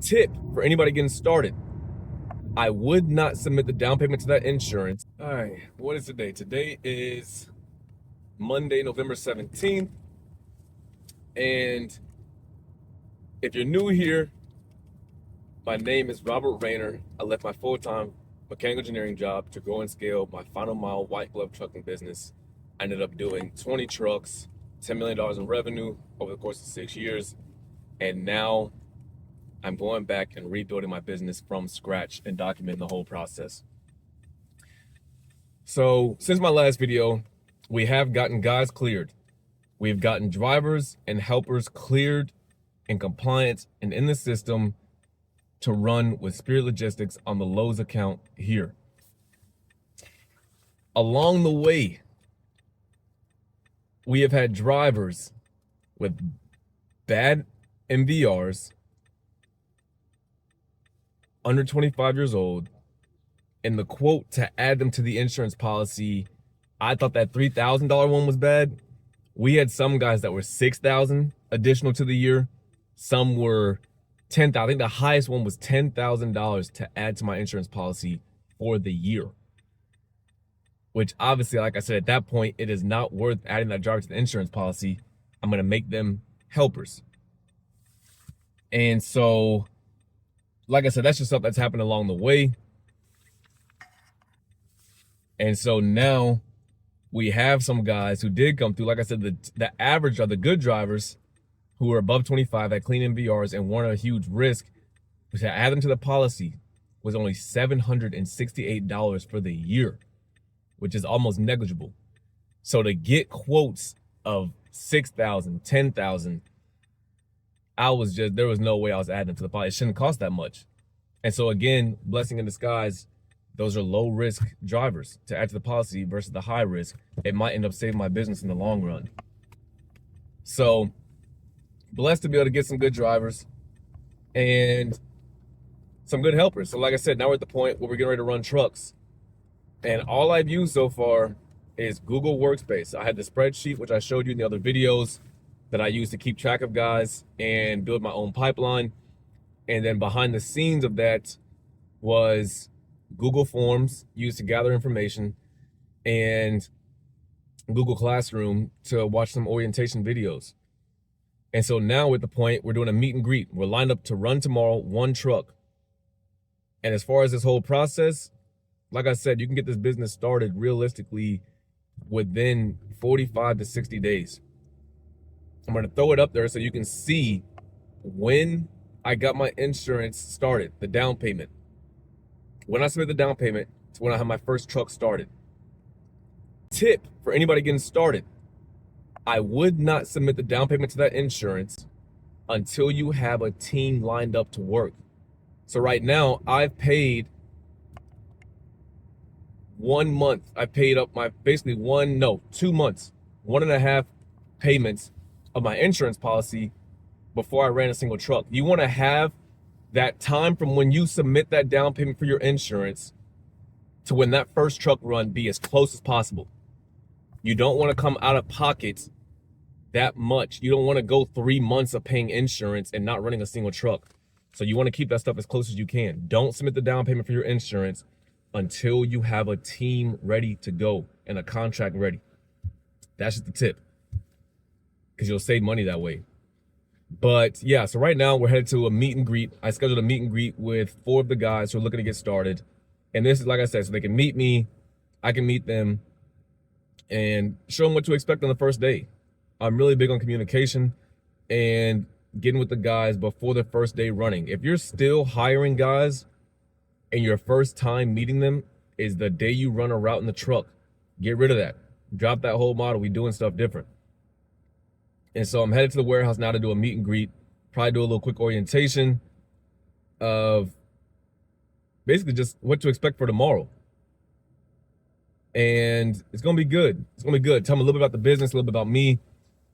Tip for anybody getting started: I would not submit the down payment to that insurance. All right, what is today? Today is Monday, November 17th. And if you're new here, my name is Robert Rayner. I left my full-time mechanical engineering job to grow and scale my final mile white glove trucking business. I ended up doing 20 trucks, $10 million in revenue over the course of 6 years. And now I'm going back and rebuilding my business from scratch and documenting the whole process. So since my last video, we have gotten guys cleared. We've gotten drivers and helpers cleared and compliant and in the system to run with Spirit Logistics on the Lowe's account here. Along the way, we have had drivers with bad MVRs, under 25 years old, and the quote to add them to the insurance policy, I thought that $3,000 one was bad. We had some guys that were $6,000 additional to the year. Some were $10,000. I think the highest one was $10,000 to add to my insurance policy for the year. Which obviously, like I said, at that point, it is not worth adding that driver to the insurance policy. I'm going to make them helpers. And so, like I said, that's just stuff that's happened along the way. And so now we have some guys who did come through. Like I said, the average are the good drivers who are above 25 at clean MVRs and weren't a huge risk. To add them to the policy was only $768 for the year, which is almost negligible. So to get quotes of $6,000, $10,000, there was no way I was adding them to the policy. It shouldn't cost that much. And so again, blessing in disguise, those are low risk drivers to add to the policy versus the high risk. It might end up saving my business in the long run. So blessed to be able to get some good drivers and some good helpers. So like I said, now we're at the point where we're getting ready to run trucks. And all I've used so far is Google Workspace. I had the spreadsheet, which I showed you in the other videos, that I use to keep track of guys and build my own pipeline. And then behind the scenes of that was Google Forms used to gather information and Google Classroom to watch some orientation videos. And so now we're at the point we're doing a meet and greet. We're lined up to run tomorrow, one truck. And as far as this whole process, like I said, you can get this business started realistically within 45 to 60 days. I'm going to throw it up there so you can see when I got my insurance started, the down payment. When I submit the down payment, it's when I have my first truck started. Tip for anybody getting started: I would not submit the down payment to that insurance until you have a team lined up to work. So right now, I've paid 1 month. I paid up my 2 months, 1.5 payments of my insurance policy before I ran a single truck. You want to have that time from when you submit that down payment for your insurance to when that first truck run be as close as possible. You don't want to come out of pocket that much. You don't want to go 3 months of paying insurance and not running a single truck. So you want to keep that stuff as close as you can. Don't submit the down payment for your insurance until you have a team ready to go and a contract ready. That's just the tip, because you'll save money that way. But yeah, so right now we're headed to a meet and greet. I scheduled a meet and greet with 4 of the guys who are looking to get started. And this is, like I said, so they can meet me, I can meet them, and show them what to expect on the first day. I'm really big on communication and getting with the guys before the first day running. If you're still hiring guys and your first time meeting them is the day you run a route in the truck, get rid of that. Drop that whole model. We doing stuff different. And so I'm headed to the warehouse now to do a meet and greet, probably do a little quick orientation of basically just what to expect for tomorrow. And it's going to be good. It's going to be good. Tell them a little bit about the business, a little bit about me,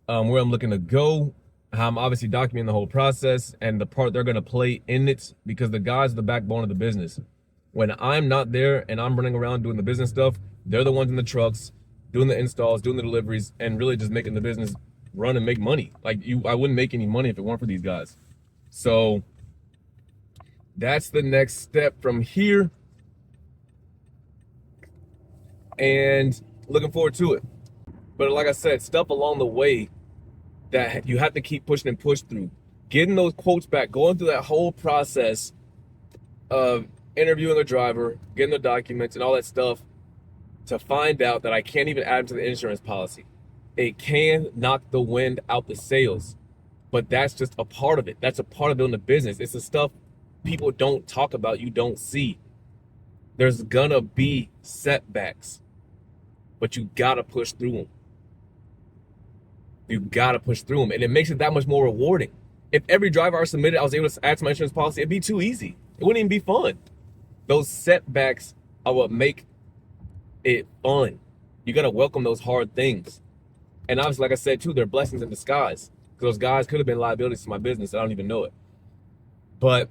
where I'm looking to go, how I'm obviously documenting the whole process and the part they're going to play in it, because the guys are the backbone of the business. When I'm not there and I'm running around doing the business stuff, they're the ones in the trucks, doing the installs, doing the deliveries, and really just making the business run and make money. Like I wouldn't make any money if it weren't for these guys. So that's the next step from here. And looking forward to it. But like I said, stuff along the way that you have to keep pushing and push through. Getting those quotes back, going through that whole process of interviewing a driver, getting the documents and all that stuff to find out that I can't even add them to the insurance policy. It can knock the wind out the sails, but that's just a part of it. That's a part of building a business. It's the stuff people don't talk about, you don't see. There's gonna be setbacks, but you gotta push through them. You gotta push through them, and it makes it that much more rewarding. If every driver I submitted, I was able to add to my insurance policy, it'd be too easy. It wouldn't even be fun. Those setbacks are what make it fun. You gotta welcome those hard things. And obviously, like I said too, they're blessings in disguise. Because those guys could have been liabilities to my business. I don't even know it. But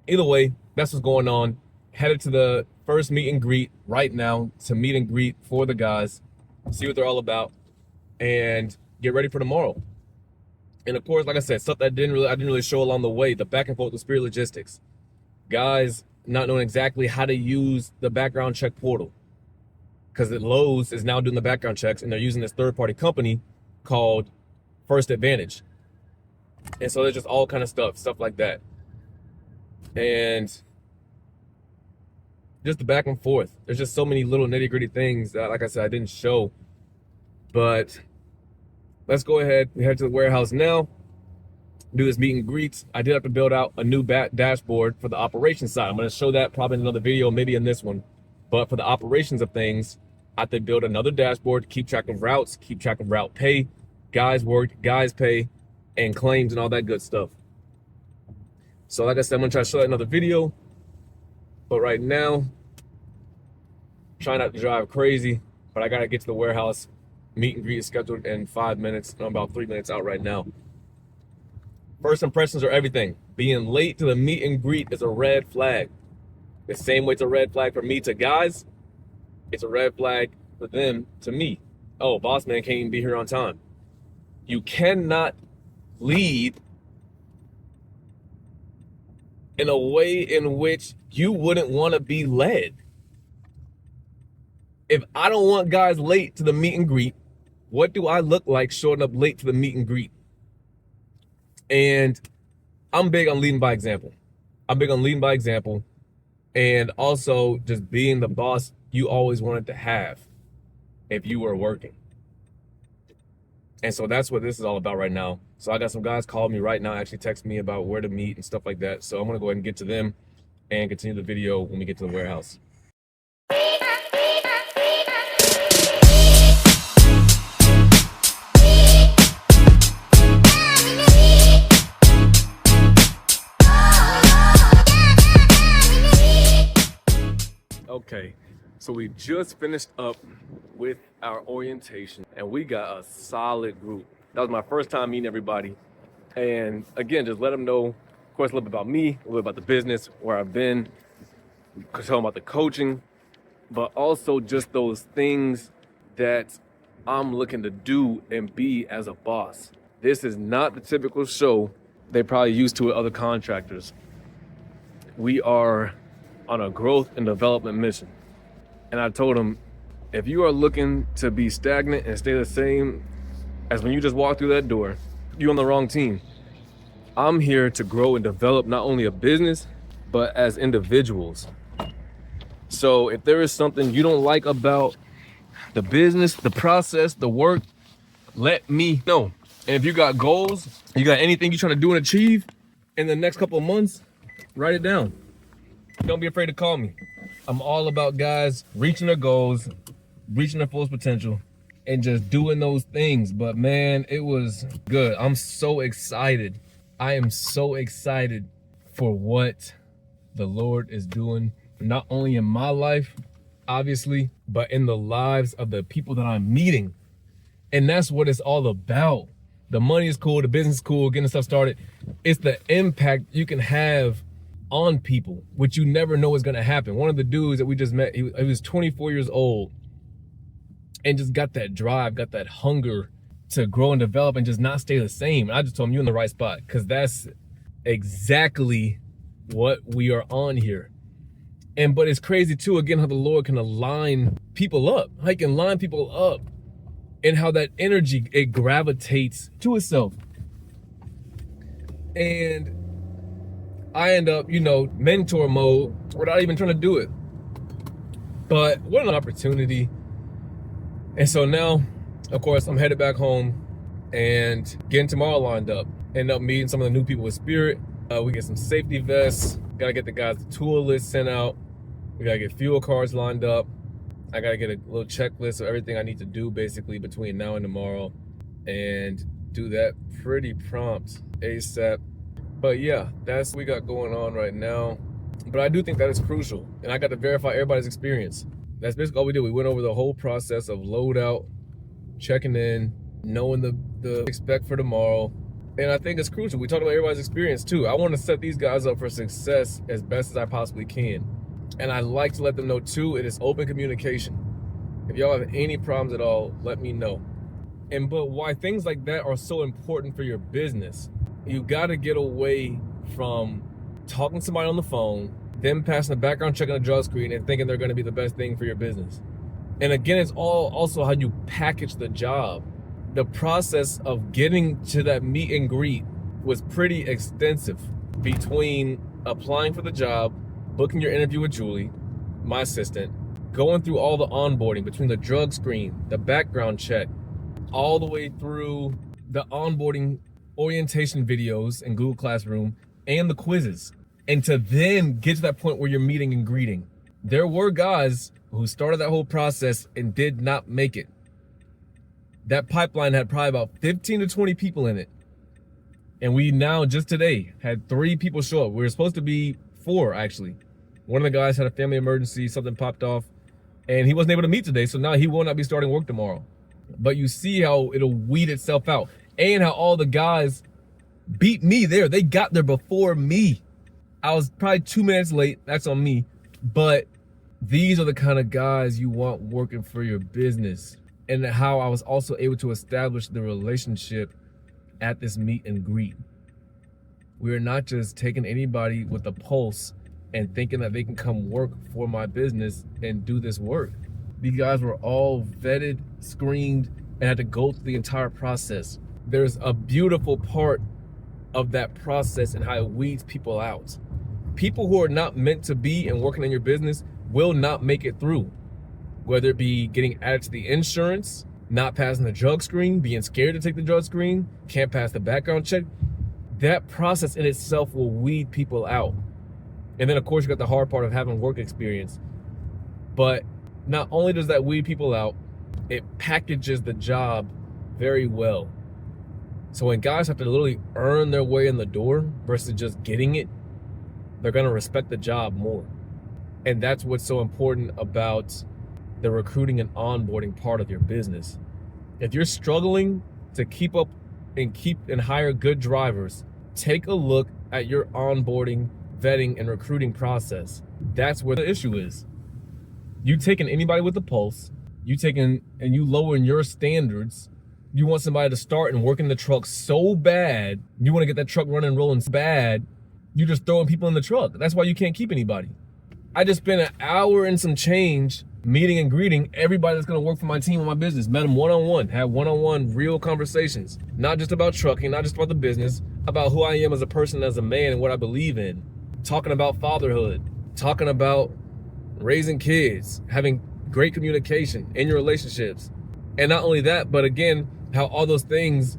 either way, that's what's going on. Headed to the first meet and greet right now to meet and greet for the guys, see what they're all about, and get ready for tomorrow. And of course, like I said, stuff that I didn't really show along the way, the back and forth with Spirit Logistics. Guys not knowing exactly how to use the background check portal. Because Lowe's is now doing the background checks, and they're using this third-party company called First Advantage. And so there's just all kind of stuff like that. And just the back and forth. There's just so many little nitty-gritty things that, like I said, I didn't show. But let's go ahead. We head to the warehouse now. Do this meet and greets. I did have to build out a new dashboard for the operations side. I'm going to show that probably in another video, maybe in this one. But for the operations of things, I have to build another dashboard to keep track of routes, keep track of route pay, guys worked, guys pay, and claims and all that good stuff. So like I said, I'm going to try to show that in another video. But right now, trying not to drive crazy, but I got to get to the warehouse. Meet and greet is scheduled in 5 minutes. I'm about 3 minutes out right now. First impressions are everything. Being late to the meet and greet is a red flag. The same way it's a red flag for me to guys, it's a red flag for them to me. Oh, boss man can't even be here on time. You cannot lead in a way in which you wouldn't want to be led. If I don't want guys late to the meet and greet, what do I look like showing up late to the meet and greet? And I'm big on leading by example. And also just being the boss you always wanted to have if you were working. And so that's what this is all about right now. So I got some guys calling me right now, actually text me about where to meet and stuff like that. So I'm gonna go ahead and get to them and continue the video when we get to the warehouse. Okay, so we just finished up with our orientation and we got a solid group. That was my first time meeting everybody. And again, just let them know, of course, a little bit about me, a little bit about the business, where I've been, talking about the coaching, but also just those things that I'm looking to do and be as a boss. This is not the typical show they probably used to with other contractors. We are on a growth and development mission. And I told them, if you are looking to be stagnant and stay the same as when you just walk through that door, you're on the wrong team. I'm here to grow and develop not only a business, but as individuals. So if there is something you don't like about the business, the process, the work, let me know. And if you got goals, you got anything you're trying to do and achieve in the next couple of months, write it down. Don't be afraid to call me. I'm all about guys reaching their goals, reaching their fullest potential, and just doing those things. But man, it was good. I'm so excited. I am so excited for what the Lord is doing, not only in my life, obviously, but in the lives of the people that I'm meeting. And that's what it's all about. The money is cool, the business is cool, getting stuff started. It's the impact you can have on people, which you never know is going to happen. One of the dudes that we just met, he was 24 years old and just got that drive, got that hunger to grow and develop and just not stay the same. And I just told him, you're in the right spot, because that's exactly what we are on here. But it's crazy too, again, how the Lord can align people up. How he can line people up and how that energy, it gravitates to itself. And I end up, mentor mode without even trying to do it. But what an opportunity. And so now, of course, I'm headed back home and getting tomorrow lined up. End up meeting some of the new people with Spirit. We get some safety vests. Got to get the guys the tool list sent out. We got to get fuel cards lined up. I got to get a little checklist of everything I need to do basically between now and tomorrow. And do that pretty prompt, ASAP. But yeah, that's what we got going on right now. But I do think that is crucial. And I got to verify everybody's experience. That's basically all we did. We went over the whole process of loadout, checking in, knowing the expect for tomorrow. And I think it's crucial. We talked about everybody's experience too. I want to set these guys up for success as best as I possibly can. And I like to let them know too, it is open communication. If y'all have any problems at all, let me know. But why things like that are so important for your business, you got to get away from talking to somebody on the phone, them passing a background check on a drug screen and thinking they're going to be the best thing for your business. And again, it's all also how you package the job. The process of getting to that meet and greet was pretty extensive between applying for the job, booking your interview with Julie, my assistant, going through all the onboarding between the drug screen, the background check, all the way through the onboarding orientation videos in Google Classroom and the quizzes. And to then get to that point where you're meeting and greeting. There were guys who started that whole process and did not make it. That pipeline had probably about 15 to 20 people in it. And we now, just today, had 3 people show up. We were supposed to be 4, actually. One of the guys had a family emergency, something popped off, and he wasn't able to meet today, so now he will not be starting work tomorrow. But you see how it'll weed itself out, and how all the guys beat me there. They got there before me. I was probably 2 minutes late, that's on me. But these are the kind of guys you want working for your business. And how I was also able to establish the relationship at this meet and greet. We're not just taking anybody with a pulse and thinking that they can come work for my business and do this work. These guys were all vetted, screened, and had to go through the entire process. There's a beautiful part of that process and how it weeds people out. People who are not meant to be and working in your business will not make it through. Whether it be getting added to the insurance, not passing the drug screen, being scared to take the drug screen, can't pass the background check. That process in itself will weed people out. And then of course you got the hard part of having work experience. But not only does that weed people out, it packages the job very well. So when guys have to literally earn their way in the door versus just getting it, they're gonna respect the job more. And that's what's so important about the recruiting and onboarding part of your business. If you're struggling to keep up and hire good drivers, take a look at your onboarding, vetting, and recruiting process. That's where the issue is. You taking anybody with a pulse, you lowering your standards. You want somebody to start and work in the truck so bad, you want to get that truck running and rolling so bad, you're just throwing people in the truck. That's why you can't keep anybody. I just spent an hour and some change meeting and greeting everybody that's gonna work for my team and my business. Met them one-on-one, had one-on-one real conversations. Not just about trucking, not just about the business, about who I am as a person, as a man, and what I believe in. Talking about fatherhood, talking about raising kids, having great communication in your relationships. And not only that, but again, how all those things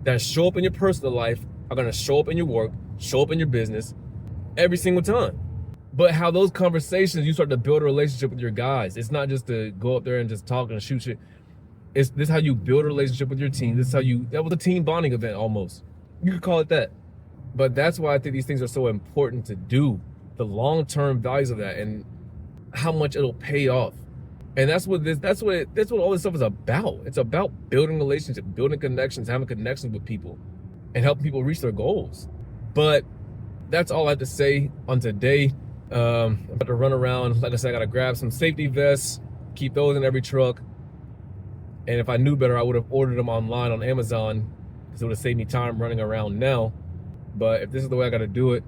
that show up in your personal life are gonna show up in your work, show up in your business every single time. But how those conversations, you start to build a relationship with your guys. It's not just to go up there and just talk and shoot shit. This is how you build a relationship with your team. That was a team bonding event almost. You could call it that. But that's why I think these things are so important to do. The long-term values of that and how much it'll pay off. And that's what all this stuff is about. It's about building relationships, building connections, having connections with people, and helping people reach their goals. But that's all I have to say on today. I'm about to run around. Like I said, I gotta grab some safety vests, keep those in every truck. And if I knew better, I would have ordered them online on Amazon because it would have saved me time running around now. But if this is the way I gotta do it,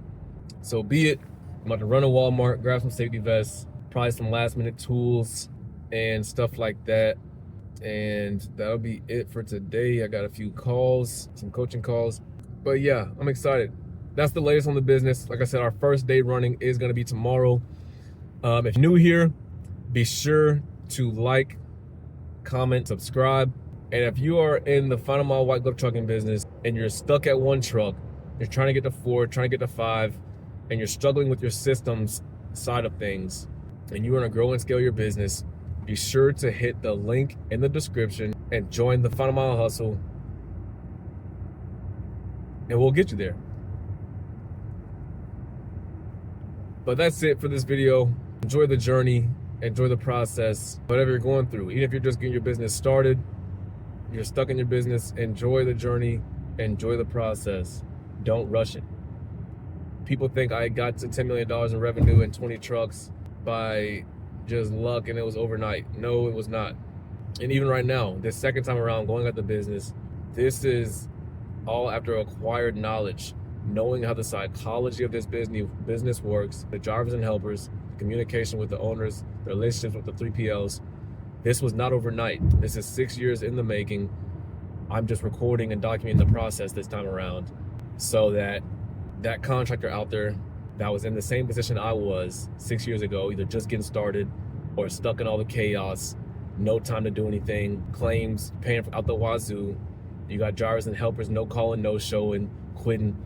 So be it. I'm about to run to Walmart, grab some safety vests, probably some last minute tools and stuff like that. And that'll be it for today. I got a few calls, some coaching calls. But yeah, I'm excited. That's the latest on the business. Like I said, our first day running is gonna be tomorrow. If you're new here, be sure to like, comment, subscribe. And if you are in the final mile white glove trucking business and you're stuck at one truck, you're trying to get to 4, trying to get to 5, and you're struggling with your systems side of things, and you want to grow and scale your business, be sure to hit the link in the description and join the Final Mile Hustle, and we'll get you there. But that's it for this video. Enjoy the journey, enjoy the process, whatever you're going through. Even if you're just getting your business started, you're stuck in your business, enjoy the journey, enjoy the process. Don't rush it. People think I got to $10 million in revenue and 20 trucks by just luck and it was overnight. No, it was not. And even right now, this second time around going at the business, this is all after acquired knowledge, knowing how the psychology of this business works, the drivers and helpers, communication with the owners, the relationships with the 3PLs. This was not overnight. This is 6 years in the making. I'm just recording and documenting the process this time around so that that contractor out there that was in the same position I was 6 years ago, either just getting started or stuck in all the chaos, no time to do anything, claims paying out the wazoo, you got drivers and helpers, no calling, no showing, quitting.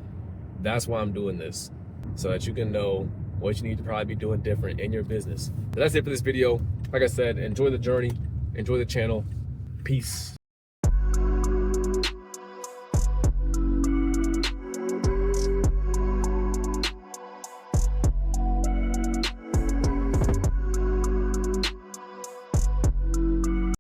That's why I'm doing this, so that you can know what you need to probably be doing different in your business. So that's it for this video. Like I said, enjoy the journey, enjoy the channel. Peace.